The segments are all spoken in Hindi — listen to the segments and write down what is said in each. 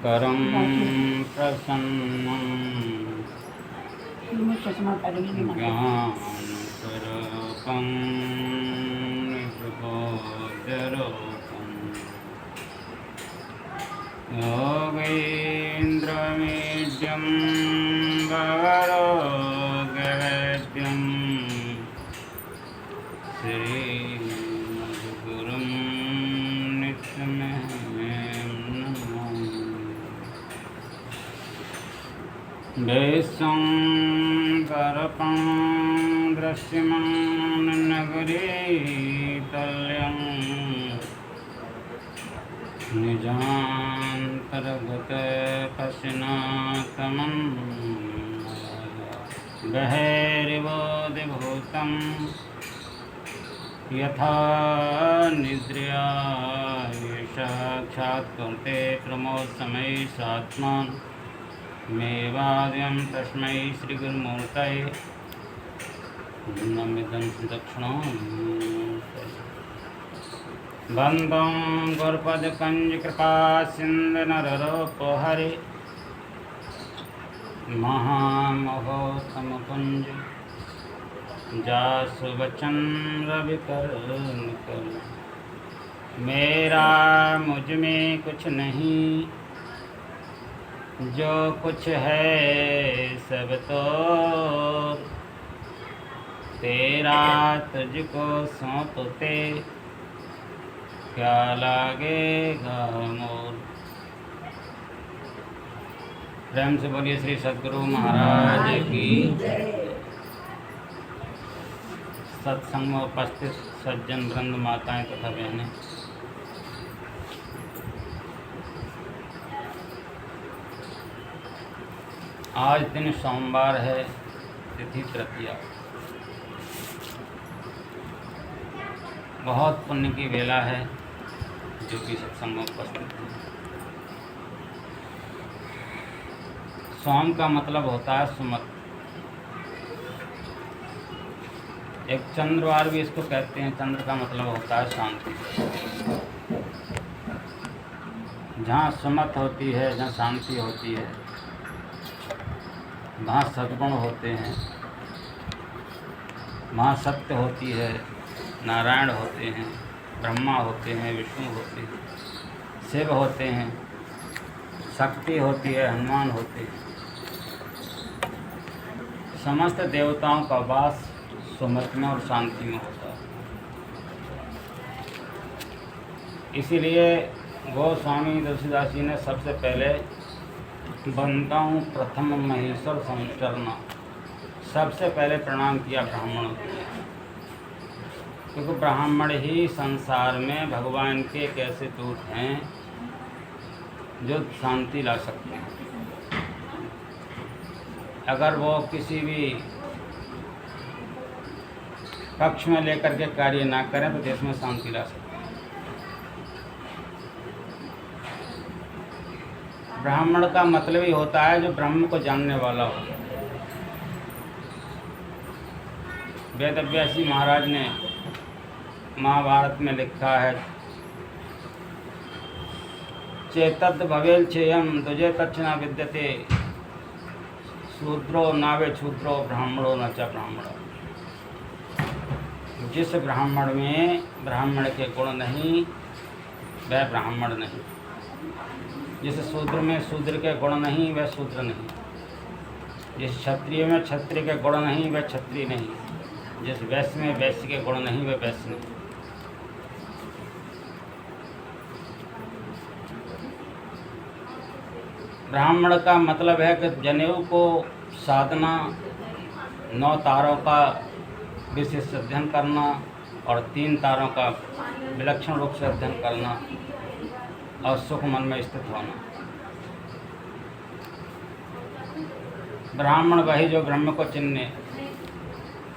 करं प्रसन्नं ज्ञानस्वरूपं निष्बोधरूपं योगीन्द्रमीड्यं भवरोगवेद्यं श्रीमद्गुरुं नित्यमेव नमामि। देशं दृश्यमानं नगरीतल्यं निजान्तर्गते पश्यनाथमं बहिर्बोधिभूतं यथा निद्रया साक्षात्कृते प्रमोदसमये सात्मान् मेवाद्यं तस्मै श्रीगुरुमूर्तये नमिदं दक्षिणां वन्दं गुरुपदकञ्जकृपासिन्धुनररूपहरे महामहोत्तमकुञ्ज जासुवचन रविकर्णकर मेरा मुझ में कुछ नहीं, जो कुछ है सब तो तेरा, तुझको सौंपते क्या लागेगा मोर। प्रेम से बोलिए श्री सद्गुरु महाराज की। सत्संग में उपस्थित सज्जन वृंद, माताएं तथा बहनें, आज दिन सोमवार है, तिथि तृतीया। बहुत पुण्य की वेला है जो कि सत्संग में उपस्थित है। सोम का मतलब होता है सुमत। एक चंद्रवार भी इसको कहते हैं। चंद्र का मतलब होता है शांति। जहाँ सुमत होती है, जहाँ शांति होती है, वहाँ सद्गुण होते हैं, वहाँ सत्य होती है, नारायण होते हैं, ब्रह्मा होते हैं, विष्णु होते हैं, शिव होते हैं, शक्ति होती है, हनुमान होते हैं। समस्त देवताओं का वास सुमत में और शांति में होता है। इसीलिए गोस्वामी तुलसीदास जी ने सबसे पहले बनता हूँ प्रथम महेश्वर संचरना, सबसे पहले प्रणाम किया ब्राह्मणों को, क्योंकि ब्राह्मण ही संसार में भगवान के एक ऐसे दूत हैं जो शांति ला सकते हैं। अगर वो किसी भी पक्ष में लेकर के कार्य ना करें तो देश में शांति ला सकते हैं। ब्राह्मण का मतलब ही होता है जो ब्रह्म को जानने वाला हो। वेदव्यासी महाराज ने महाभारत में लिखा है, चेतद भवेल चेयम तुझे तच्छना विद्यते, शूद्रो नावे शूद्रो ब्राह्मणो न च ब्राह्मण। जिस ब्राह्मण में ब्राह्मण के गुण नहीं वह ब्राह्मण नहीं। जिस शूद्र में शूद्र के गुण नहीं वह शूद्र नहीं। जिस क्षत्रिय में क्षत्रिय के गुण नहीं वह क्षत्रिय नहीं। जिस वैश्य में वैश्य के गुण नहीं वह वैश्य नहीं। ब्राह्मण का मतलब है कि जनेऊ को साधना, 9 तारों का विशेष अध्ययन करना और 3 तारों का विलक्षण रूप से अध्ययन करना और सुख मन में स्थित होना। ब्राह्मण वही जो ब्रह्म को चिन्हे,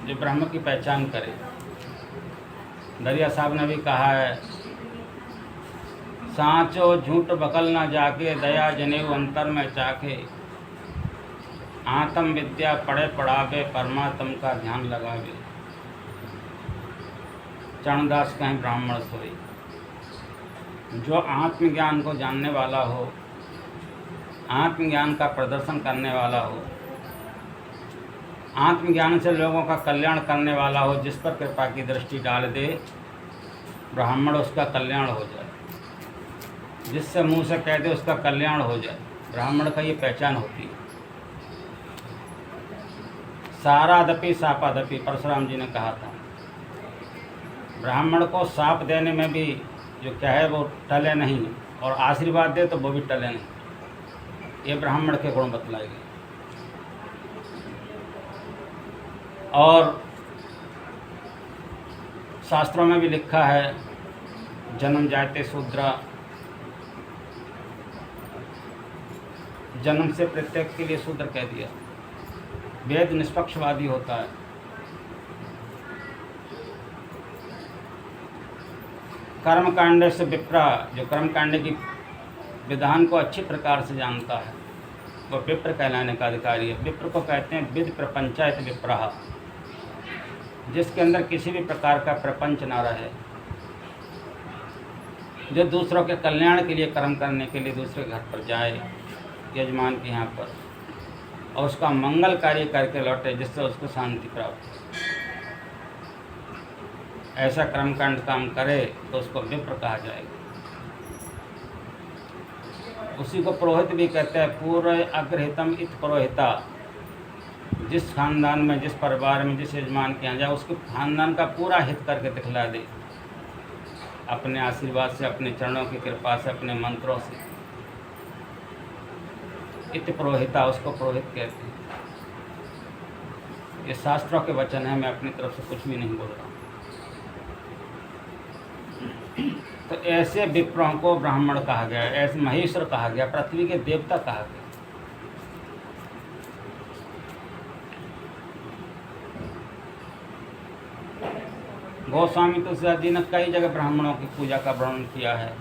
जो ब्रह्म की पहचान करे। दरिया साहब ने भी कहा है, सांचो झूठ बकल ना जाके, दया जनेऊ अंतर में चाके, आत्म विद्या पढ़े पढ़ावे, परमात्म का ध्यान लगावे। चरणदास कहें ब्राह्मण सोई। जो आत्मज्ञान को जानने वाला हो आत्मज्ञान का प्रदर्शन करने वाला हो, आत्मज्ञान से लोगों का कल्याण करने वाला हो, जिस पर कृपा की दृष्टि डाल दे ब्राह्मण उसका कल्याण हो जाए, जिससे मुंह से कह दे उसका कल्याण हो जाए। ब्राह्मण का ये पहचान होती है। सारादपि सापादपि परशुराम जी ने कहा था, ब्राह्मण को साप देने में भी जो क्या है वो टले नहीं, और आशीर्वाद दे तो वो भी टले नहीं। ये ब्राह्मण के गुण बतलाए गए। और शास्त्रों में भी लिखा है, जन्म जाते शूद्र, जन्म से प्रत्येक के लिए शूद्र कह दिया। वेद निष्पक्षवादी होता है। कर्मकांड से विप्रा, जो कर्मकांड की विधान को अच्छी प्रकार से जानता है, वो विप्र कहलाने का अधिकारी है। विप्र को कहते हैं विद प्रपंचायत विप्रहा, जिसके अंदर किसी भी प्रकार का प्रपंच ना रहे, जो दूसरों के कल्याण के लिए कर्म करने के लिए दूसरे घर पर जाए, यजमान के यहाँ पर, और उसका मंगल कार्य करके लौटे, जिससे उसको शांति प्राप्त हो। ऐसा कर्मकांड काम करे तो उसको विप्र कहा जाएगा। उसी को पुरोहित भी कहते हैं। पूर्व अग्रहितम इत पुरोहिता, जिस खानदान में, जिस परिवार में, जिस यजमान के यहाँ जाए, उसके खानदान का पूरा हित करके दिखला दे, अपने आशीर्वाद से, अपने चरणों की कृपा से, अपने मंत्रों से। इत पुरोहिता, उसको पुरोहित कहते हैं। ये शास्त्रों के वचन है, मैं अपनी तरफ से कुछ भी नहीं बोल रहा हूँ। तो ऐसे विप्रों को ब्राह्मण कहा गया, ऐसे महेश्वर कहा गया, पृथ्वी के देवता कहा गया। गोस्वामी तुलसीदास जी ने कई जगह ब्राह्मणों की पूजा का वर्णन किया है।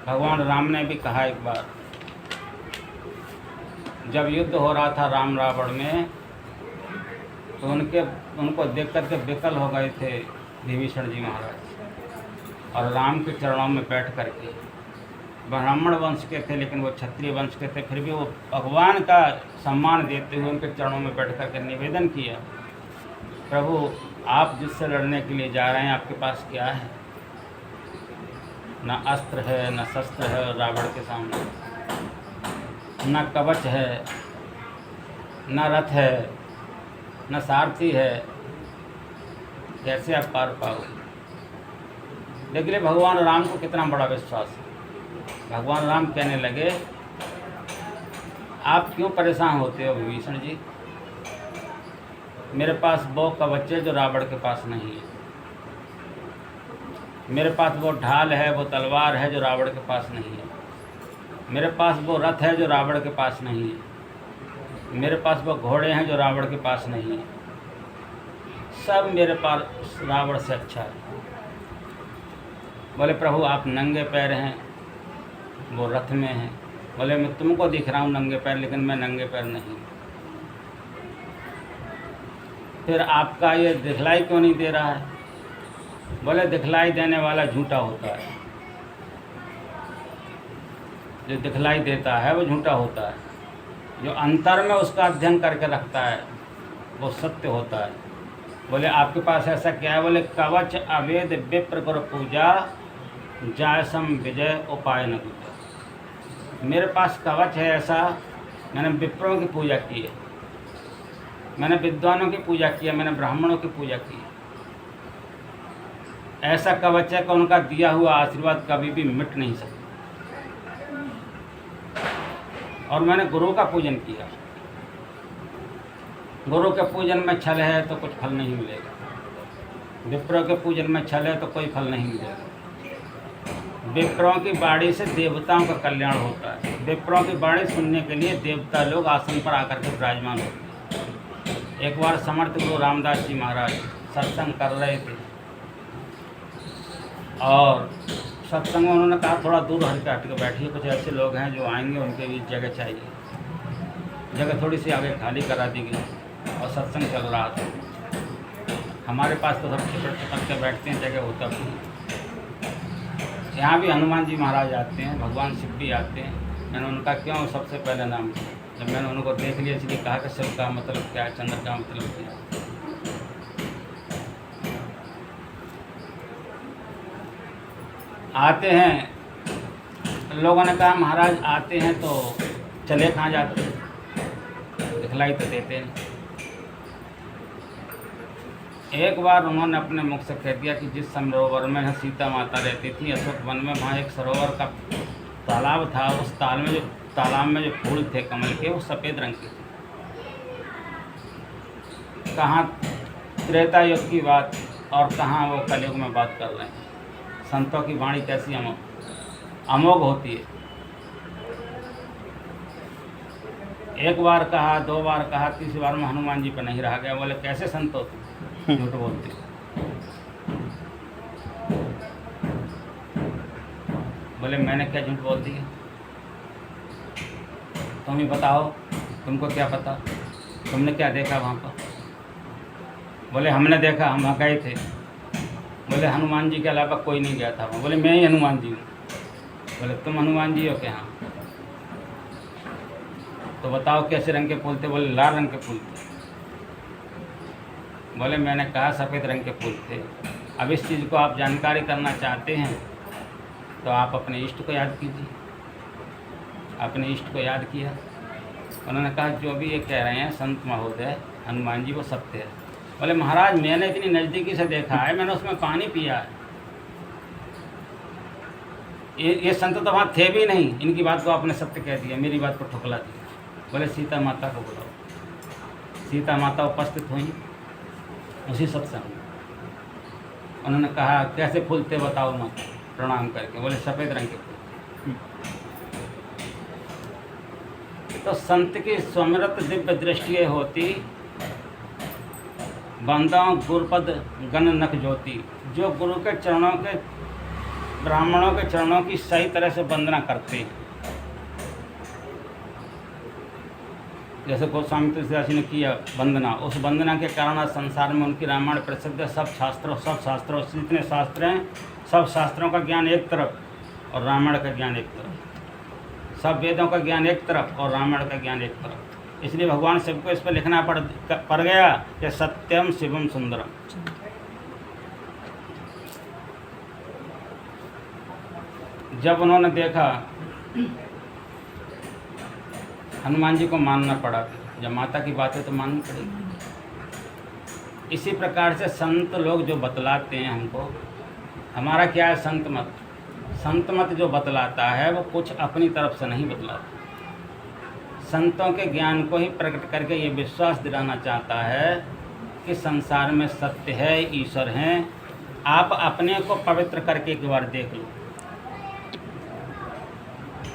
भगवान राम ने भी कहा एक बार, जब युद्ध हो रहा था राम रावण में, तो उनको देख करके विकल हो गए थे विभीषण जी महाराज, और राम के चरणों में बैठ करके, ब्राह्मण वंश के थे लेकिन वो क्षत्रिय वंश के थे, फिर भी वो भगवान का सम्मान देते हुए उनके चरणों में बैठ करके निवेदन किया, प्रभु आप जिससे लड़ने के लिए जा रहे हैं, आपके पास क्या है? न अस्त्र है, न शस्त्र है रावण के सामने, न कवच है, न रथ है, न सारथी है, कैसे आप पार पाओगे? देख ले भगवान राम को कितना बड़ा विश्वास है। भगवान राम कहने लगे, आप क्यों परेशान होते हो विभीषण जी? मेरे पास वो कवच है जो रावण के पास नहीं है, मेरे पास वो ढाल है, वो तलवार है जो रावण के पास नहीं है, मेरे पास वो रथ है जो रावण के पास नहीं है, मेरे पास वो घोड़े हैं जो रावण के पास नहीं है, सब मेरे पास रावण से अच्छा है। बोले प्रभु आप नंगे पैर हैं, वो रथ में हैं। बोले मैं तुमको दिख रहा हूँ नंगे पैर, लेकिन मैं नंगे पैर नहीं। फिर आपका ये दिखलाई क्यों नहीं दे रहा है? बोले दिखलाई देने वाला झूठा होता है, जो दिखलाई देता है वो झूठा होता है, जो अंतर में उसका अध्ययन करके रखता है वो सत्य होता है। बोले आपके पास ऐसा क्या है? बोले कवच अवेद विप्र कर पूजा, जायसम विजय उपाय न दूजा। मेरे पास कवच है ऐसा, मैंने विप्रों की पूजा की है, मैंने विद्वानों की पूजा की है, मैंने ब्राह्मणों की पूजा की है। ऐसा कवच है कि उनका दिया हुआ आशीर्वाद कभी भी मिट नहीं सकता। और मैंने गुरु का पूजन किया। गुरु के पूजन में छल है तो कुछ फल नहीं मिलेगा, विप्रों के पूजन में छल है तो कोई फल नहीं मिलेगा। विप्रों की बाणी से देवताओं का कल्याण होता है। विप्रों की बाणी सुनने के लिए देवता लोग आसन पर आकर के विराजमान होते हैं। एक बार समर्थ गुरु रामदास जी महाराज सत्संग कर रहे थे, और सत्संग में उन्होंने कहा थोड़ा दूर हट के बैठिए, कुछ ऐसे लोग हैं जो आएंगे, उनके बीच जगह चाहिए। जगह थोड़ी सी आगे खाली करा दी गई और सत्संग चल रहा था। हमारे पास तो सब चिपट के बैठते हैं, जगह होता भी। यहाँ भी हनुमान जी महाराज आते हैं, भगवान शिव भी आते हैं, मैंने उनका क्यों सबसे पहले नाम किया? जब मैंने उनको देख लिया इसलिए कहा कि शिव का मतलब क्या है, चंद्र का मतलब क्या है। आते हैं, लोगों ने कहा महाराज आते हैं तो चले कहाँ जाते हैं, दिखलाई तो देते नहीं। एक बार उन्होंने अपने मुख से कह दिया कि जिस सरोवर में सीता माता रहती थी अशोक वन में, वहाँ एक सरोवर का तालाब था, उस तालाब में जो फूल थे कमल के वो सफ़ेद रंग के थे। कहाँ त्रेता युग की बात और कहाँ वो कलयुग में बात कर रहे हैं। संतों की वाणी कैसी अमोघ होती है। एक बार कहा, 2 बार कहा, 3री बार में हनुमान जी पर नहीं रहा गया। बोले कैसे संत हो तुम, झूठ बोलते। बोले मैंने क्या झूठ बोल दिया, तुम ही बताओ, तुमको क्या पता, तुमने क्या देखा वहाँ पर? बोले हमने देखा, हम वहाँ गए थे। बोले हनुमान जी के अलावा कोई नहीं गया था वहाँ। बोले मैं ही हनुमान जी हूँ। बोले तुम हनुमान जी हो क्या? हाँ। तो बताओ कैसे रंग के फूल थे? बोले लाल रंग के फूल थे। बोले मैंने कहा सफ़ेद रंग के फूल थे। अब इस चीज़ को आप जानकारी करना चाहते हैं तो आप अपने इष्ट को याद कीजिए। अपने इष्ट को याद किया। उन्होंने कहा जो भी ये कह रहे हैं संत महोदय हनुमान जी वो सत्य है। बोले महाराज मैंने इतनी नज़दीकी से देखा है, मैंने उसमें पानी पिया है। ये संत तो वहाँ थे भी नहीं, इनकी बात को आपने सत्य कह दिया, मेरी बात को ठुकरा दिया। बोले सीता माता को बुलाओ। सीता माता उपस्थित हुई उसी सत्संग। उन्होंने कहा कैसे फूल थे बताओ माता, प्रणाम करके। बोले सफ़ेद रंग के फूल। तो संत की स्वमृत दिव्य दृष्टि होती, बंदाओं गुरुपद गण नख ज्योति। जो गुरु के चरणों के, ब्राह्मणों के चरणों की सही तरह से वंदना करते हैं, जैसे गोस्वामी तुलसीदास जी ने किया वंदना, उस वंदना के कारण आज संसार में उनकी रामायण प्रसिद्ध है। सब शास्त्रों जितने शास्त्र हैं, सब शास्त्रों का ज्ञान एक तरफ और रामायण का ज्ञान एक तरफ। सब वेदों का ज्ञान एक तरफ और रामायण का ज्ञान एक तरफ। इसलिए भगवान शिव को इस पर लिखना पड़ गया कि सत्यम शिवम सुंदरम। जब उन्होंने देखा, हनुमान जी को मानना पड़ा। जब माता की बात है तो माननी पड़ेगी। इसी प्रकार से संत लोग जो बतलाते हैं हमको, हमारा क्या है संत मत। संत मत जो बतलाता है वो कुछ अपनी तरफ से नहीं बतलाता। संतों के ज्ञान को ही प्रकट करके ये विश्वास दिलाना चाहता है कि संसार में सत्य है, ईश्वर हैं। आप अपने को पवित्र करके एक बार देख लो।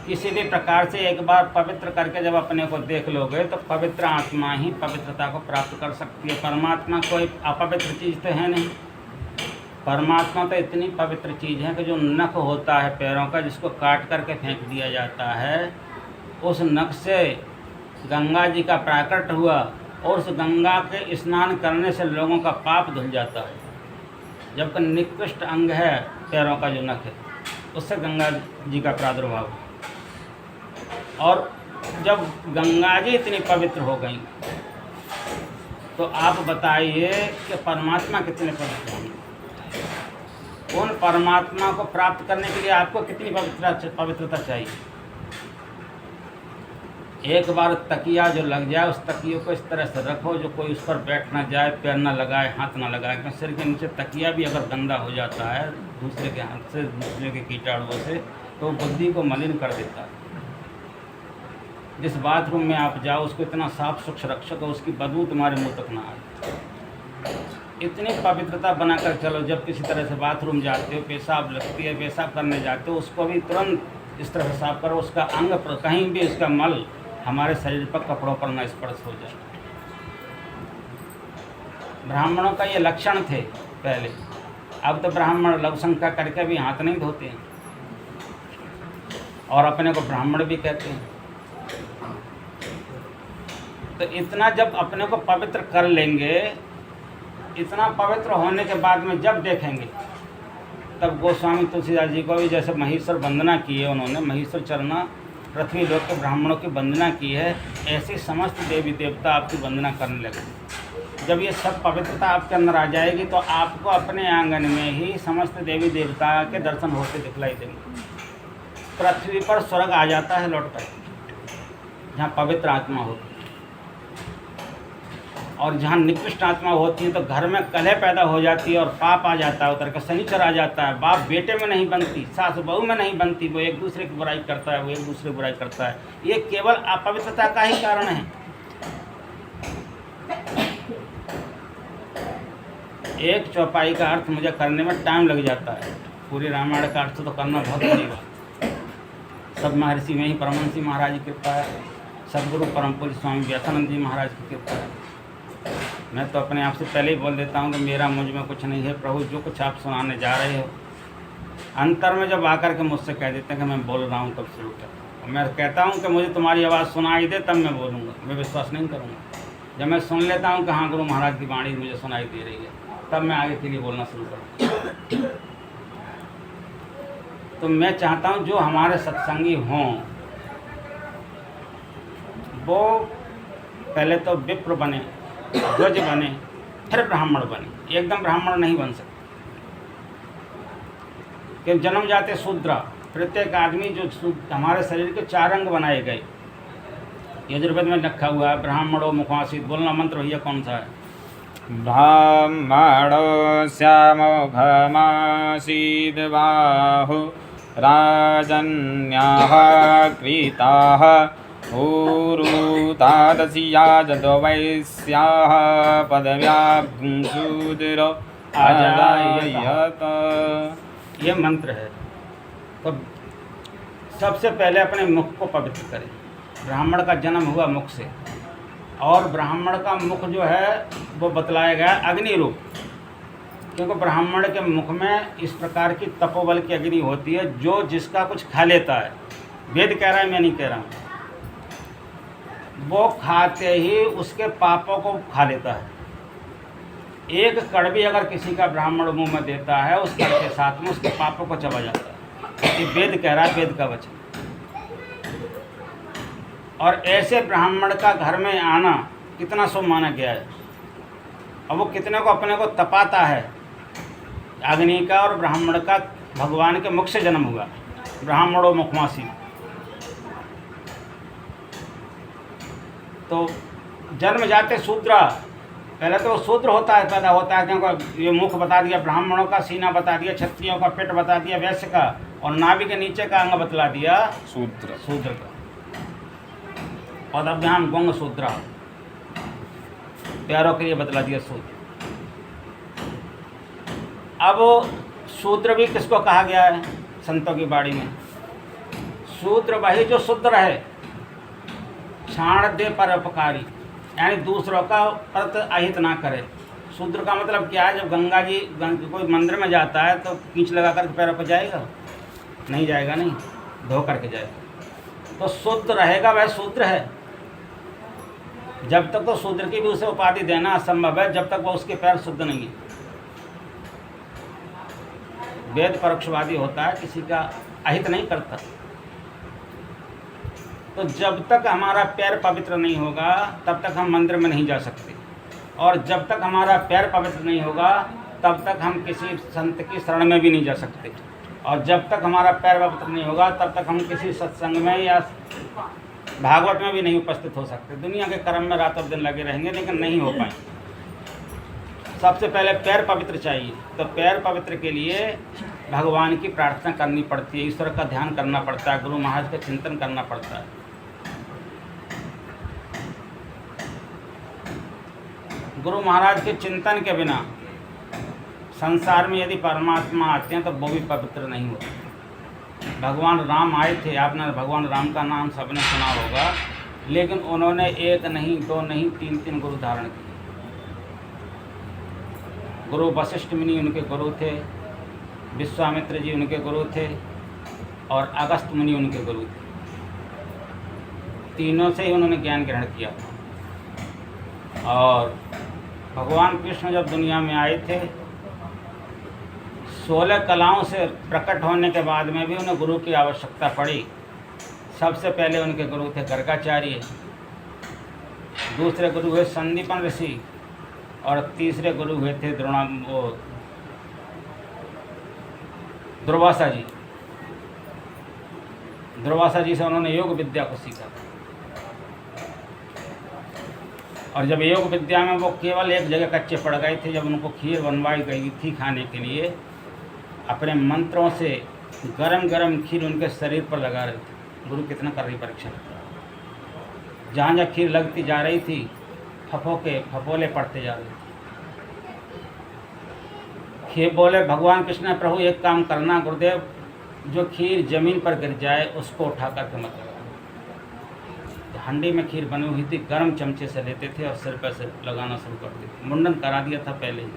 किसी भी प्रकार से एक बार पवित्र करके जब अपने को देख लोगे तो पवित्र आत्मा ही पवित्रता को प्राप्त कर सकती है। परमात्मा कोई अपवित्र चीज़ तो है नहीं। परमात्मा तो इतनी पवित्र चीज़ है कि जो नख होता है पैरों का, जिसको काट करके फेंक दिया जाता है, उस नख से गंगा जी का प्राकट हुआ और उस गंगा के स्नान करने से लोगों का पाप धुल जाता है। जबकि निकृष्ट अंग है पैरों का जो नख है, उससे गंगा जी का प्रादुर्भाव। और जब गंगा जी इतनी पवित्र हो गई तो आप बताइए कि परमात्मा कितने पवित्र होंगे। उन परमात्मा को प्राप्त करने के लिए आपको कितनी पवित्रता चाहिए। एक बार तकिया जो लग जाए, उस तकिए को इस तरह से रखो जो कोई उस पर बैठ ना जाए, पैर ना लगाए, हाथ ना लगाए। क्योंकि सिर के नीचे तकिया भी अगर गंदा हो जाता है दूसरे के हाथ से, दूसरे के कीटाणुओं से, तो बुद्धि को मलिन कर देता है। जिस बाथरूम में आप जाओ उसको इतना साफ स्वच्छ रखो तो उसकी बदबू तुम्हारे मुंह तक ना आए। इतनी पवित्रता बनाकर चलो। जब किसी तरह से बाथरूम जाते हो, पेशाब लगती है, पेशाब करने जाते हो, उसको भी तुरंत इस तरह से साफ करो, उसका अंग पर कहीं भी उसका मल हमारे शरीर पर, कपड़ों पर न स्पर्श हो जाए। ब्राह्मणों का ये लक्षण थे पहले। अब तो ब्राह्मण लघुशंका करके भी हाथ नहीं धोते हैं और अपने को ब्राह्मण भी कहते हैं। तो इतना जब अपने को पवित्र कर लेंगे, इतना पवित्र होने के बाद में जब देखेंगे, तब गोस्वामी तुलसीदास जी को भी जैसे महेश्वर वंदना की है उन्होंने, महेश्वर चरना पृथ्वी लोक के ब्राह्मणों की वंदना की है, ऐसे समस्त देवी देवता आपकी वंदना करने लगे। जब ये सब पवित्रता आपके अंदर आ जाएगी तो आपको अपने आंगन में ही समस्त देवी देवता के दर्शन होते दिखलाई देंगे। पृथ्वी पर स्वर्ग आ जाता है लौट कर, जहाँ पवित्र आत्मा होती है। और जहाँ निकृष्ट आत्मा होती है तो घर में कलह पैदा हो जाती है और पाप आ जाता है, उतर कर शनिचर आ जाता है। बाप बेटे में नहीं बनती, सास बहू में नहीं बनती, वो एक दूसरे की बुराई करता है, वो एक दूसरे की बुराई करता है। ये केवल अपवित्रता का ही कारण है। एक चौपाई का अर्थ मुझे करने में टाइम लग जाता है, पूरी रामायण का अर्थ तो करना बहुत पड़ेगा। सब महर्षि में ही परमहंस महाराज की कृपा है, सदगुरु परम पूज्य स्वामी व्यासानंद जी महाराज की कृपा है। मैं तो अपने आप से पहले ही बोल देता हूँ कि मेरा मुझ में कुछ नहीं है प्रभु, जो कुछ आप सुनाने जा रहे हो। अंतर में जब आकर के मुझसे कह देते हैं कि मैं बोल रहा हूँ तब शुरू करता हूँ। मैं कहता हूँ कि मुझे तुम्हारी आवाज़ सुनाई दे तब मैं बोलूँगा, मैं विश्वास नहीं करूँगा। जब मैं सुन लेता हूँ कि हाँ गुरु महाराज की वाणी मुझे सुनाई दे रही है, तब मैं आगे के लिए बोलना शुरू करूँगा। तो मैं चाहता हूँ जो हमारे सत्संगी हों वो पहले तो विप्र बने, ध्वज बने, फिर ब्राह्मण बने। एकदम ब्राह्मण नहीं बन सकते कि जन्म जाते शूद्र। प्रत्येक आदमी जो हमारे शरीर के 4 अंग बनाए गए, यजुर्वेद में लिखा हुआ है ब्राह्मणो मुखासीत। बोलना मंत्र भैया कौन सा है? ब्राह्मणो श्यामो घमासीद बाहु राजन्याः कृताः ऊरुतादसिया जदवैस्याः पदव्याभूषूदरो अजायत। ये मंत्र है। तो सबसे पहले अपने मुख को पवित्र करें। ब्राह्मण का जन्म हुआ मुख से, और ब्राह्मण का मुख जो है वो बतलाया गया अग्नि रूप, क्योंकि ब्राह्मण के मुख में इस प्रकार की तपोबल की अग्नि होती है जो जिसका कुछ खा लेता है। वेद कह रहा है, मैं नहीं कह रहा हूँ। वो खाते ही उसके पापों को खा लेता है। एक कड़वी अगर किसी का ब्राह्मण मुंह में देता है, उस कड़ के साथ में उसके पापों को चबा जाता है। ये वेद कह रहा है, वेद का वचन। और ऐसे ब्राह्मण का घर में आना कितना शुभ माना गया है। और वो कितने को अपने को तपाता है। अग्नि का और ब्राह्मण का भगवान के मुख से जन्म हुआ, ब्राह्मणों मुखमासी। तो जन्म जाते शूद्र, पहले तो शूद्र होता है, पैदा होता है, क्योंकि ये मुख बता दिया ब्राह्मणों का, सीना बता दिया क्षत्रियों का, पेट बता दिया वैश्य का, और नाभि के नीचे का अंग बतला दिया शूद्र का। और अब यहाँ गौंग शूद्र, पैरों के लिए बतला दिया शूद्र। अब शूद्र भी किसको कहा गया है संतों की बाड़ी में? शूद्र वही जो शुद्र है, छाण दे परोपकारी, यानी दूसरों का प्रति अहित ना करे। शूद्र का मतलब क्या है? जब गंगा जी कोई मंदिर में जाता है तो कीच लगा कर पैरों पर जाएगा? नहीं जाएगा, नहीं, धो करके जाएगा। तो शुद्ध रहेगा वह शूद्र है। जब तक तो शूद्र की भी उसे उपाधि देना असंभव है, जब तक वो उसके पैर शुद्ध नहीं है। वेद परोक्षवादी होता है, किसी का अहित नहीं करता। तो जब तक हमारा पैर पवित्र नहीं होगा तब तक हम मंदिर में नहीं जा सकते, और जब तक हमारा पैर पवित्र नहीं होगा तब तक हम किसी संत की शरण में भी नहीं जा सकते, और जब तक हमारा पैर पवित्र नहीं होगा तब तक हम किसी सत्संग में या भागवत में भी नहीं उपस्थित हो सकते। दुनिया के कर्म में रात और दिन लगे रहेंगे लेकिन नहीं हो पाएंगे। सबसे पहले पैर पवित्र चाहिए। तो पैर पवित्र के लिए भगवान की प्रार्थना करनी पड़ती है, ईश्वर का ध्यान करना पड़ता है, गुरु महाराज का चिंतन करना पड़ता है। गुरु महाराज के चिंतन के बिना संसार में यदि परमात्मा आते हैं तो वो भी पवित्र नहीं होते। भगवान राम आए थे, आपने भगवान राम का नाम सबने सुना होगा, लेकिन उन्होंने 1 नहीं 2 नहीं 3 गुरु धारण किए। गुरु वशिष्ठ मुनि उनके गुरु थे, विश्वामित्र जी उनके गुरु थे, और अगस्त मुनि उनके गुरु थे। तीनों से ही उन्होंने ज्ञान ग्रहण किया था। और भगवान कृष्ण जब दुनिया में आए थे, 16 कलाओं से प्रकट होने के बाद में भी उन्हें गुरु की आवश्यकता पड़ी। सबसे पहले उनके गुरु थे गर्गाचार्य, दूसरे गुरु हुए संदीपन ऋषि और तीसरे गुरु हुए थे दुर्वासा जी। दुर्वासा जी से उन्होंने योग विद्या को सीखा। और जब योग विद्या में वो केवल एक जगह कच्चे पड़ गए थे, जब उनको खीर बनवाई गई थी खाने के लिए, अपने मंत्रों से गरम गरम खीर उनके शरीर पर लगा रहे थे। गुरु कितना कर रही परीक्षा। जहाँ जहाँ खीर लगती जा रही थी, फफोले पड़ते जा रहे थे। खीर बोले भगवान कृष्ण, प्रभु एक काम करना गुरुदेव, जो खीर जमीन पर गिर जाए उसको उठा करके मत लगाना। हंडी में खीर बनी हुई थी, गर्म चमचे से लेते थे और सिर पर से लगाना शुरू कर देते। मुंडन करा दिया था पहले ही।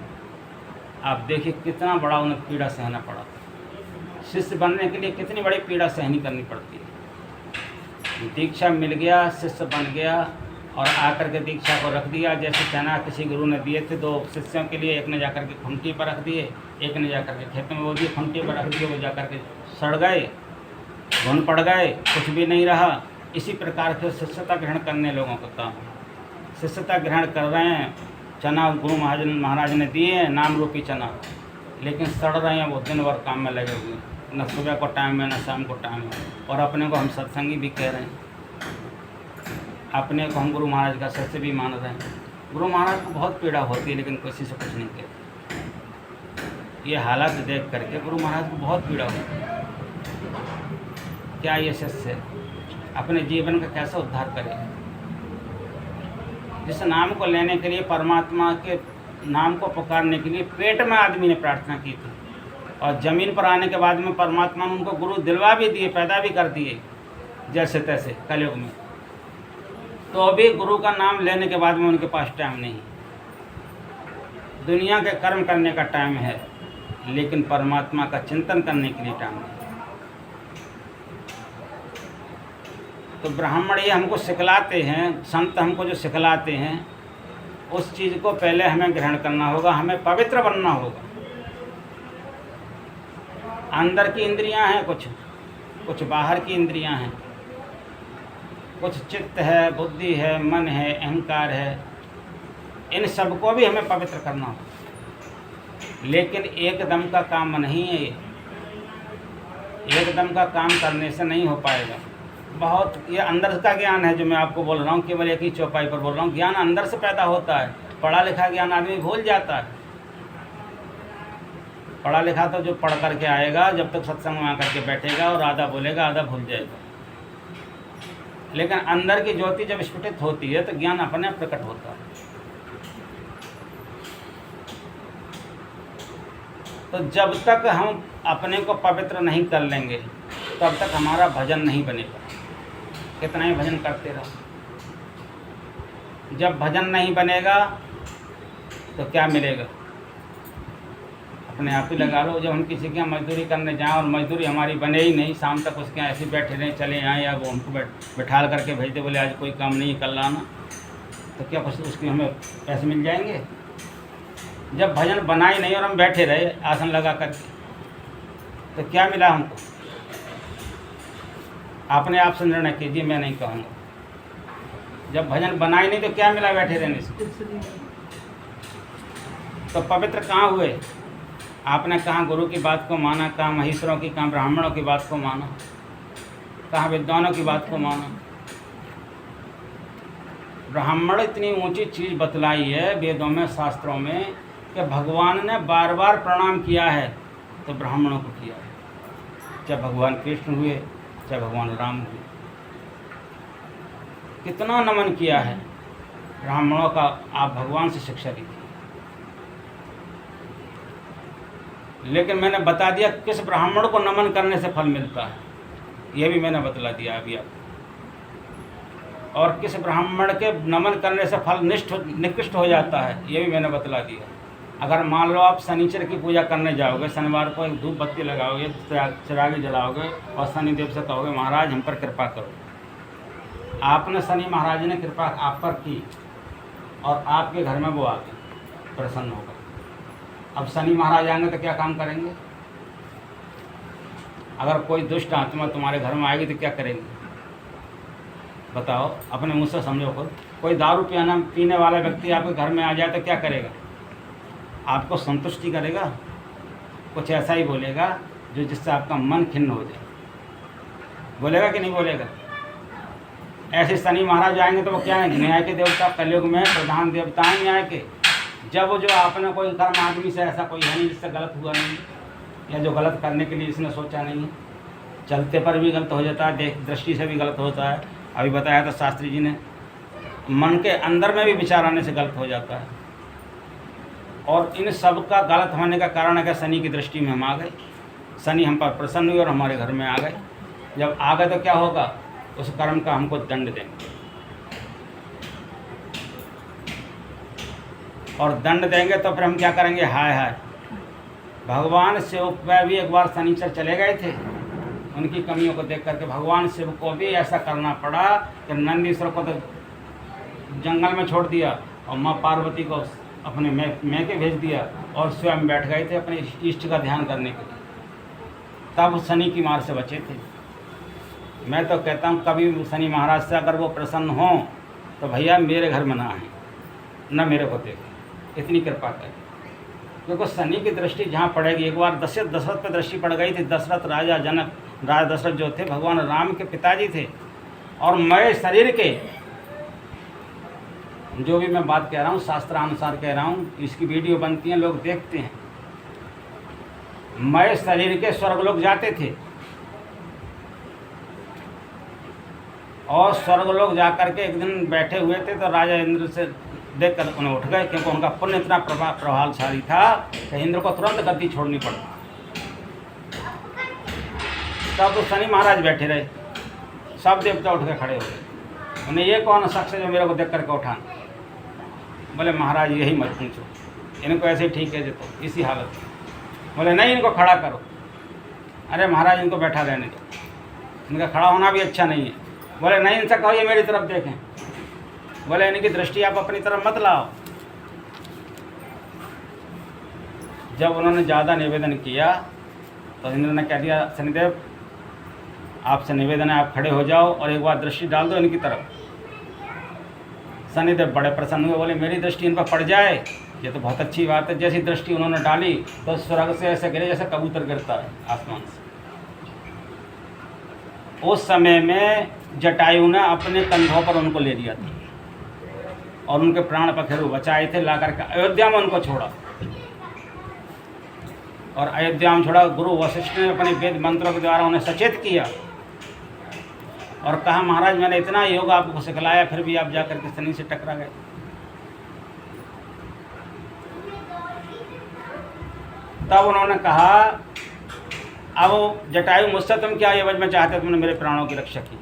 आप देखिए कितना बड़ा उन्हें पीड़ा सहना पड़ा। शिष्य बनने के लिए कितनी बड़ी पीड़ा सहनी करनी पड़ती है। दीक्षा मिल गया, शिष्य बन गया और आकर के दीक्षा को रख दिया। जैसे चना किसी गुरु ने दिए थे 2 शिष्यों के लिए, एक ने जाकर के खुंटी पर रख दिए, एक ने जाकर के खेत में वो दिए, खुंटी पर रख दिए, वो जाकर के सड़ गए, घुन पड़ गए, कुछ भी नहीं रहा। इसी प्रकार से शिष्यता ग्रहण करने लोगों का काम है। शिष्यता ग्रहण कर रहे हैं, चना गुरु महाराज ने दिए हैं, नाम रूपी चना, लेकिन सड़ रहे हैं, वो दिन भर काम में लगे हुए हैं। न सुबह को टाइम है, न शाम को टाइम है। और अपने को हम सत्संगी भी कह रहे हैं, अपने को हम गुरु महाराज का शिष्य भी मान रहे हैं। गुरु महाराज को बहुत पीड़ा होती है, लेकिन किसी से कुछ नहीं कहते। ये हालात देख करके गुरु महाराज को बहुत पीड़ा होती है। क्या ये शिष्य अपने जीवन का कैसे उद्धार करे? जिस नाम को लेने के लिए, परमात्मा के नाम को पुकारने के लिए पेट में आदमी ने प्रार्थना की थी, और ज़मीन पर आने के बाद में परमात्मा ने उनको गुरु दिलवा भी दिए, पैदा भी कर दिए जैसे तैसे कलयुग में। तो अभी गुरु का नाम लेने के बाद में उनके पास टाइम नहीं। दुनिया के कर्म करने का टाइम है, लेकिन परमात्मा का चिंतन करने के लिए टाइम नहीं। तो ब्राह्मण ये हमको सिखलाते हैं, संत हमको जो सिखलाते हैं, उस चीज़ को पहले हमें ग्रहण करना होगा, हमें पवित्र बनना होगा। अंदर की इंद्रियां हैं कुछ बाहर की इंद्रियां हैं, कुछ चित्त है, बुद्धि है, मन है, अहंकार है। इन सबको भी हमें पवित्र करना होगा, लेकिन एकदम का काम नहीं है ये। एकदम का काम करने से नहीं हो पाएगा। बहुत ये अंदर का ज्ञान है जो मैं आपको बोल रहा हूँ, केवल एक ही चौपाई पर बोल रहा हूँ। ज्ञान अंदर से पैदा होता है। पढ़ा लिखा ज्ञान आदमी भूल जाता है। पढ़ा लिखा तो जो पढ़ करके आएगा, जब तक सत्संग में आकर के बैठेगा और आधा बोलेगा, आधा भूल जाएगा। लेकिन अंदर की ज्योति जब स्फुटित होती है तो ज्ञान अपने आप प्रकट होता है। तो जब तक हम अपने को पवित्र नहीं कर लेंगे, तब तक हमारा भजन नहीं बनेगा। कितना ही भजन करते रहो, जब भजन नहीं बनेगा तो क्या मिलेगा? अपने आप ही लगा लो। जब हम किसी के यहाँ मजदूरी करने जाएं और मजदूरी हमारी बने ही नहीं, शाम तक उसके यहाँ ऐसे बैठे रहें, चले आएँ, या वो हमको बैठाल करके भेज दे, बोले आज कोई काम नहीं कल लाना, तो क्या कुछ उसकी हमें पैसे मिल जाएंगे? जब भजन बना ही नहीं और हम बैठे रहे आसन लगा करके, तो क्या मिला हमको? अपने आप से निर्णय कीजिए, मैं नहीं कहूँगा। जब भजन बना ही नहीं तो क्या मिला बैठे रहने से? तो पवित्र कहाँ हुए? आपने कहाँ गुरु की बात को माना, कहाँ महेश्वरों की, कहाँ ब्राह्मणों की बात को माना, कहाँ विद्वानों की बात को माना? ब्राह्मण इतनी ऊंची चीज़ बतलाई है वेदों में, शास्त्रों में, कि भगवान ने बार बार प्रणाम किया है तो ब्राह्मणों को किया है। चाहे भगवान कृष्ण हुए, चाहे भगवान राम हुए, कितना नमन किया है ब्राह्मणों का। आप भगवान से शिक्षा लीजिए। लेकिन मैंने बता दिया किस ब्राह्मण को नमन करने से फल मिलता है, यह भी मैंने बतला दिया अभी आपको। और किस ब्राह्मण के नमन करने से फल निकृष्ट हो जाता है, यह भी मैंने बतला दिया। अगर मान लो आप शनिचर की पूजा करने जाओगे, शनिवार को एक धूप बत्ती लगाओगे, चिरागी जलाओगे और शनिदेव से कहोगे महाराज हम पर कृपा करो। आपने शनि महाराज ने कृपा आप पर की और आपके घर में वो आ गए, प्रसन्न होगा। अब शनि महाराज आएंगे तो क्या काम करेंगे? अगर कोई दुष्ट आत्मा तुम्हारे घर में आएगी तो क्या करेंगे? बताओ, अपने मुँह से समझो खुद। कोई दारू पीने वाला व्यक्ति आपके घर में आ जाए तो क्या करेगा? आपको संतुष्टि करेगा? कुछ ऐसा ही बोलेगा जो जिससे आपका मन खिन्न हो जाए। बोलेगा कि नहीं बोलेगा? ऐसे शनि महाराज आएंगे तो वो क्या है? न्याय के देवता, कलयुग में प्रधान देवता हैं न्याय के। जब जो आपने कोई कर्म आदमी से ऐसा कोई है नहीं जिससे गलत हुआ नहीं, या जो गलत करने के लिए इसने सोचा नहीं है, चलते पर भी गलत हो जाता है, देख दृष्टि से भी गलत होता है। अभी बताया था शास्त्री जी ने, मन के अंदर में भी विचार आने से गलत हो जाता है। और इन सब का गलत होने का कारण है कि शनि की दृष्टि में हम आ गए। शनि हम पर प्रसन्न हुए और हमारे घर में आ गए। जब आ गए तो क्या होगा? उस कर्म का हमको दंड देंगे, और दंड देंगे तो फिर हम क्या करेंगे? हाय हाय। भगवान शिव पे भी एक बार शनिचर चले गए थे, उनकी कमियों को देख करके भगवान शिव को भी ऐसा करना पड़ा कि नंदीश्वर को तो जंगल में छोड़ दिया और माँ पार्वती को अपने मैके भेज दिया, और स्वयं बैठ गए थे अपने इष्ट का ध्यान करने के लिए। तब शनि की मार से बचे थे। मैं तो कहता हूँ कभी शनि महाराज से अगर वो प्रसन्न हो तो भैया मेरे घर में ना आए, न मेरे को देखें, इतनी कृपा करें। क्योंकि शनि की दृष्टि जहाँ पड़ेगी, एक बार दशरथ पर दृष्टि पड़ गई थी। दशरथ राजा जनक, राजा दशरथ जो थे भगवान राम के पिताजी थे, और मैं शरीर के, जो भी मैं बात कह रहा हूँ शास्त्रानुसार कह रहा हूँ, इसकी वीडियो बनती हैं, लोग देखते हैं। मैं शरीर के स्वर्गलोक जाते थे, और स्वर्गलोक जाकर के एक दिन बैठे हुए थे तो राजा इंद्र से देखकर उन्हें उठ गए, क्योंकि उनका पुण्य इतना प्रभावशाली था कि इंद्र को तुरंत गद्दी छोड़नी पड़ी। तब तो शनि महाराज बैठे रहे, सब देवता उठ के खड़े हो गए। उन्हें ये कौन शख्स है जो मेरे को देख करके उठाना? बोले महाराज यही मत पूछो, इनको ऐसे ठीक है देते इसी हालत में। बोले नहीं, इनको खड़ा करो। अरे महाराज इनको बैठा रहने दो, इनका खड़ा होना भी अच्छा नहीं है। बोले नहीं, इनसे कहो ये मेरी तरफ देखें। बोले इनकी दृष्टि आप अपनी तरफ मत लाओ। जब उन्होंने ज़्यादा निवेदन किया तो इंद्र ने कह दिया, शनिदेव आपसे निवेदन है, आप खड़े हो जाओ और एक बार दृष्टि डाल दो इनकी तरफ। शनिदेव बड़े प्रसन्न हुए, बोले मेरी दृष्टि इन पर पड़ जाए ये तो बहुत अच्छी बात है। जैसी दृष्टि उन्होंने डाली तो स्वर्ग से ऐसे गिरे जैसे कबूतर गिरता है आसमान से। उस समय में जटायु ने अपने कंधों पर उनको ले लिया था और उनके प्राण पखेरु बचाए थे, ला करके अयोध्या में उनको छोड़ा। और अयोध्या में छोड़ा, गुरु वशिष्ठ ने अपने वेद मंत्रों के द्वारा उन्हें सचेत किया और कहा महाराज मैंने इतना योग आपको सिखलाया, फिर भी आप जाकर के शनि से टकरा गए। तब उन्होंने कहा, अब जटायु मुझसे तुम क्या एवज में चाहते, तुमने मेरे प्राणों की रक्षा की।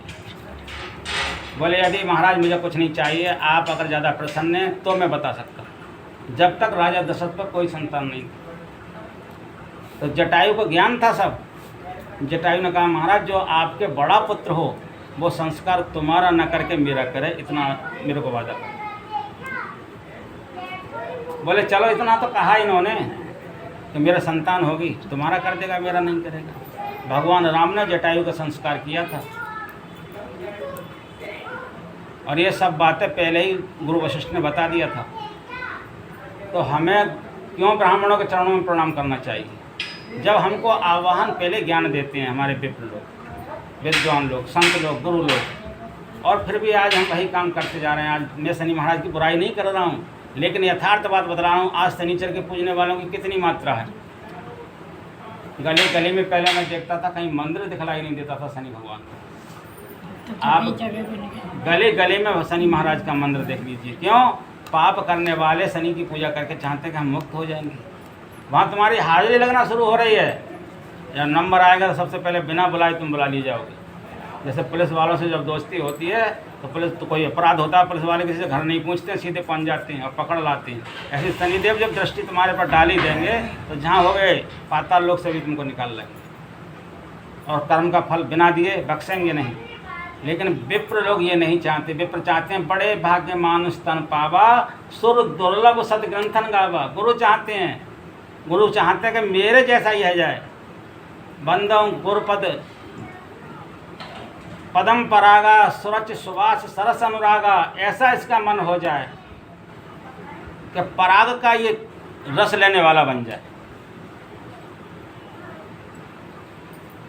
बोले यदि महाराज मुझे कुछ नहीं चाहिए, आप अगर ज़्यादा प्रसन्न हैं तो मैं बता सकता हूँ। जब तक राजा दशरथ पर कोई संतान नहीं तो जटायु को ज्ञान था सब। जटायु ने कहा महाराज जो आपके बड़ा पुत्र हो वो संस्कार तुम्हारा न करके मेरा करे, इतना मेरे को वादा कर। बोले चलो इतना तो कहा इन्होंने कि मेरा संतान होगी, तुम्हारा कर देगा, मेरा नहीं करेगा। भगवान राम ने जटायु का संस्कार किया था और ये सब बातें पहले ही गुरु वशिष्ठ ने बता दिया था। तो हमें क्यों ब्राह्मणों के चरणों में प्रणाम करना चाहिए? जब हमको आवाहन पहले ज्ञान देते हैं हमारे विप्र लोग, विद्वान लोग, संत लोग, गुरु लोग, और फिर भी आज हम वही काम करते जा रहे हैं। आज मैं शनि महाराज की बुराई नहीं कर रहा हूँ, लेकिन यथार्थ बात बता रहा हूँ। आज शनिचर के पूजने वालों की कितनी मात्रा है। गली गली में पहले मैं देखता था कहीं मंदिर दिखलाई नहीं देता था शनि भगवान का। आप गली गली में शनि महाराज का मंदिर देख लीजिए। क्यों? पाप करने वाले शनि की पूजा करके चाहते हैं कि हम मुक्त हो जाएंगे। वहाँ तुम्हारी हाजिरी लगना शुरू हो रही है, या नंबर आएगा तो सबसे पहले बिना बुलाए तुम बुला लिए जाओगे। जैसे पुलिस वालों से जब दोस्ती होती है तो पुलिस तो कोई अपराध होता है, पुलिस वाले किसी से घर नहीं पूछते हैं, सीधे पहुंच जाते हैं और पकड़ लाते हैं। ऐसे शनिदेव जब दृष्टि तुम्हारे पर डाल ही देंगे तो जहाँ हो गए पाताल लोक से भी तुमको निकाल लेंगे और कर्म का फल बिना दिए बख्शेंगे नहीं। लेकिन विप्र लोग ये नहीं चाहते। विप्र चाहते हैं बड़े भाग्य मानुष तन पावा, सुर दुर्लभ सदग्रंथन गावा। गुरु चाहते हैं, गुरु चाहते हैं कि मेरे जैसा ही है जाए। बंदों गुरुपद पदम परागा सुरच सुवास सरस अनुरागा, ऐसा इसका मन हो जाए कि पराग का ये रस लेने वाला बन जाए।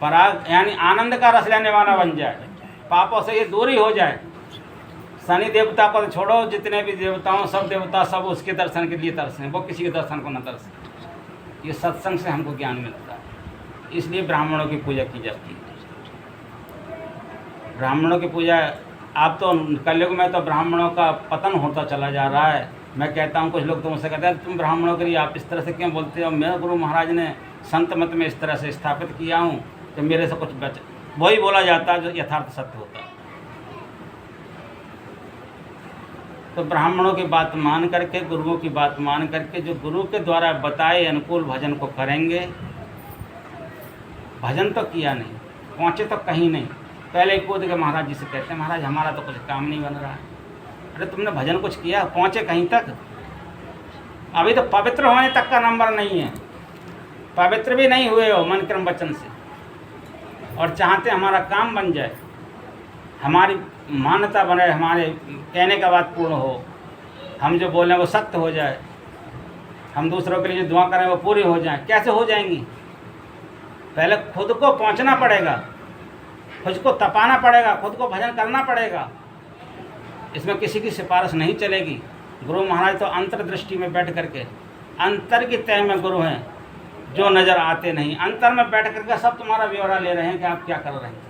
पराग यानी आनंद का रस लेने वाला बन जाए, पापों से ये दूरी हो जाए। शनि देवता को तो छोड़ो, जितने भी देवताओं सब देवता सब उसके दर्शन के लिए तरसें, वो किसी के दर्शन को न तरसें। ये सत्संग से हमको ज्ञान मिलता है, इसलिए ब्राह्मणों की पूजा की जाती है। ब्राह्मणों की पूजा, आप तो कलयुग में तो ब्राह्मणों का पतन होता चला जा रहा है। मैं कहता हूँ, कुछ लोग तो मुझसे कहते हैं तुम ब्राह्मणों के लिए आप इस तरह से क्यों बोलते हो। मेरे गुरु महाराज ने संत मत में इस तरह से स्थापित किया हूँ कि मेरे से कुछ बच, वही बोला जाता है जो यथार्थ सत्य होता है। तो ब्राह्मणों की बात मान करके, गुरुओं की बात मान करके, जो गुरु के द्वारा बताए अनुकूल भजन को करेंगे। भजन तो किया नहीं, पहुँचे तो कहीं नहीं, पहले कूद के महाराज जी से कहते हैं महाराज हमारा तो कुछ काम नहीं बन रहा है। अरे तुमने भजन कुछ किया, पहुँचे कहीं तक? अभी तो पवित्र होने तक का नंबर नहीं है, पवित्र भी नहीं हुए हो मन क्रम वचन से, और चाहते हमारा काम बन जाए, हमारी मान्यता बने, हमारे कहने का बात पूर्ण हो, हम जो बोलें वो सत्य हो जाए, हम दूसरों के लिए जो दुआ करें वो पूरी हो जाए। कैसे हो जाएंगी? पहले खुद को पहुंचना पड़ेगा, खुद को तपाना पड़ेगा, खुद को भजन करना पड़ेगा। इसमें किसी की सिफारिश नहीं चलेगी। गुरु महाराज तो अंतर्दृष्टि में बैठ करके, अंतर की तय में गुरु हैं, जो नज़र आते नहीं, अंतर में बैठ करके सब तुम्हारा ब्यौरा ले रहे हैं कि आप क्या कर रहे हैं।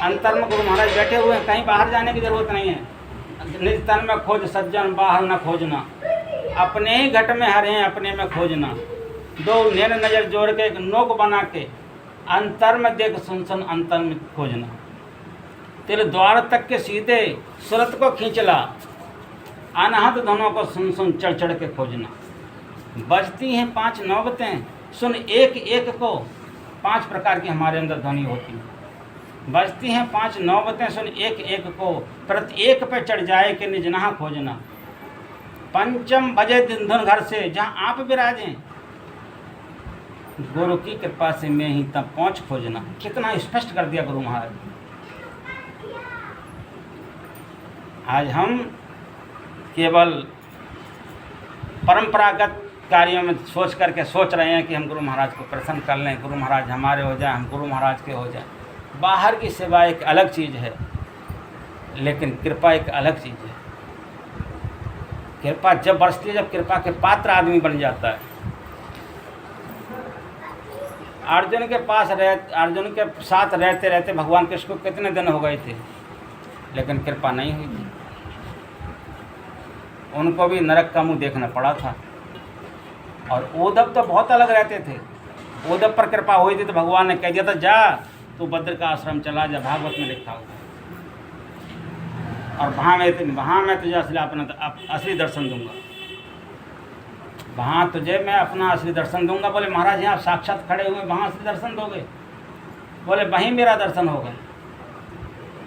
अंतर में गुरु महाराज बैठे हुए हैं, कहीं बाहर जाने की जरूरत नहीं है। निज तन में खोज सज्जन बाहर न खोजना, अपने ही घट में हर हैं अपने में खोजना। दो नैन नजर जोड़ के एक नोक बना के, अंतर में देख सुन सुन अंतर में खोजना। तेरे द्वार तक के सीधे सुरत को खींचला, अनहद धनों को सुन सुन चढ़ चढ़ के खोजना। बजती हैं 5 नौबतें, सुन एक एक को, 5 प्रकार की हमारे अंदर ध्वनि होती है। बजती हैं 5 नौबतें, सुन एक एक को, प्रत्येक पे चढ़ जाए कि निज नहा खोजना। पंचम बजे दिन धुन घर से, जहाँ आप विराजें, गुरु की कृपा से मैं ही तब पहुँच खोजना। कितना स्पष्ट कर दिया गुरु महाराज। आज हम केवल परंपरागत कार्यों में सोच रहे हैं कि हम गुरु महाराज को प्रसन्न कर लें, गुरु महाराज हमारे हो जाए, हम गुरु महाराज के हो जाए। बाहर की सेवा एक अलग चीज़ है, लेकिन कृपा एक अलग चीज़ है। कृपा जब बरसती है, जब कृपा के पात्र आदमी बन जाता है। अर्जुन के साथ रहते रहते भगवान कृष्ण को कितने दिन हो गए थे, लेकिन कृपा नहीं हुई थी। उनको भी नरक का मुंह देखना पड़ा था। और उद्धव तो बहुत अलग रहते थे। उद्धव पर कृपा हुई थी तो भगवान ने कह दिया था जा तू बद्र का आश्रम चला जा, भागवत में लिखा हुआ। और वहाँ मैं तुझे असली दर्शन दूंगा, वहाँ तुझे मैं अपना असली दर्शन दूंगा। बोले महाराज यहाँ साक्षात खड़े हुए, वहाँ असली दर्शन दोगे? बोले वहीं मेरा दर्शन होगा।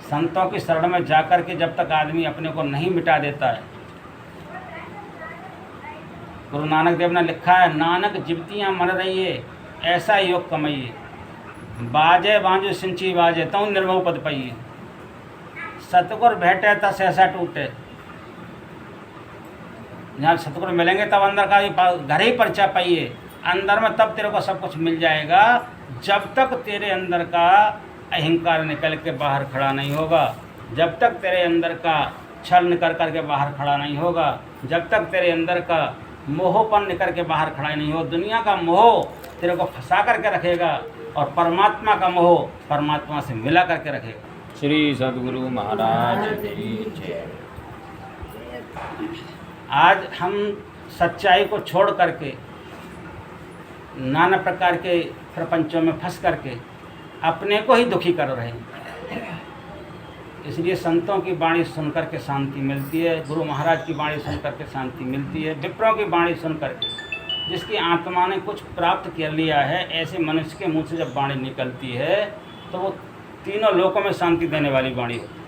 संतों की शरण में जाकर के जब तक आदमी अपने को नहीं मिटा देता है, गुरु नानक देव ने लिखा है, नानक जिबतियाँ मन रहिए ऐसा योग कमाइए, बाजे बांजो सिंची बाजे तू निर्भव पद पाइए। सतगुर भेटे तब सहसा टूटे। जहाँ सतगुर मिलेंगे तब अंदर का घर ही परिचय पाइए, अंदर में तब तेरे को सब कुछ मिल जाएगा। जब तक तेरे अंदर का अहंकार निकल के बाहर खड़ा नहीं होगा, जब तक तेरे अंदर का छल निकल करके बाहर खड़ा नहीं होगा, जब तक तेरे अंदर का मोहपन निकल के बाहर खड़ा नहीं हो, दुनिया का मोह तेरे को फंसा करके रखेगा और परमात्मा का मोह परमात्मा से मिला करके रखेगा। श्री सद्गुरु महाराज की जय। आज हम सच्चाई को छोड़ करके नाना प्रकार के प्रपंचों में फंस करके अपने को ही दुखी कर रहे हैं। इसलिए संतों की वाणी सुनकर के शांति मिलती है, गुरु महाराज की वाणी सुनकर के शांति मिलती है, विप्रों की वाणी सुनकर के, जिसकी आत्मा ने कुछ प्राप्त कर लिया है, ऐसे मनुष्य के मुंह से जब वाणी निकलती है तो वो तीनों लोकों में शांति देने वाली वाणी होती है।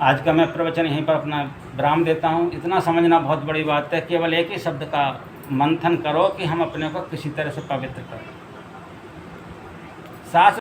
आज का मैं प्रवचन यहीं पर अपना विराम देता हूँ। इतना समझना बहुत बड़ी बात है, केवल एक ही शब्द का मंथन करो कि हम अपने को किसी तरह से पवित्र करें। सास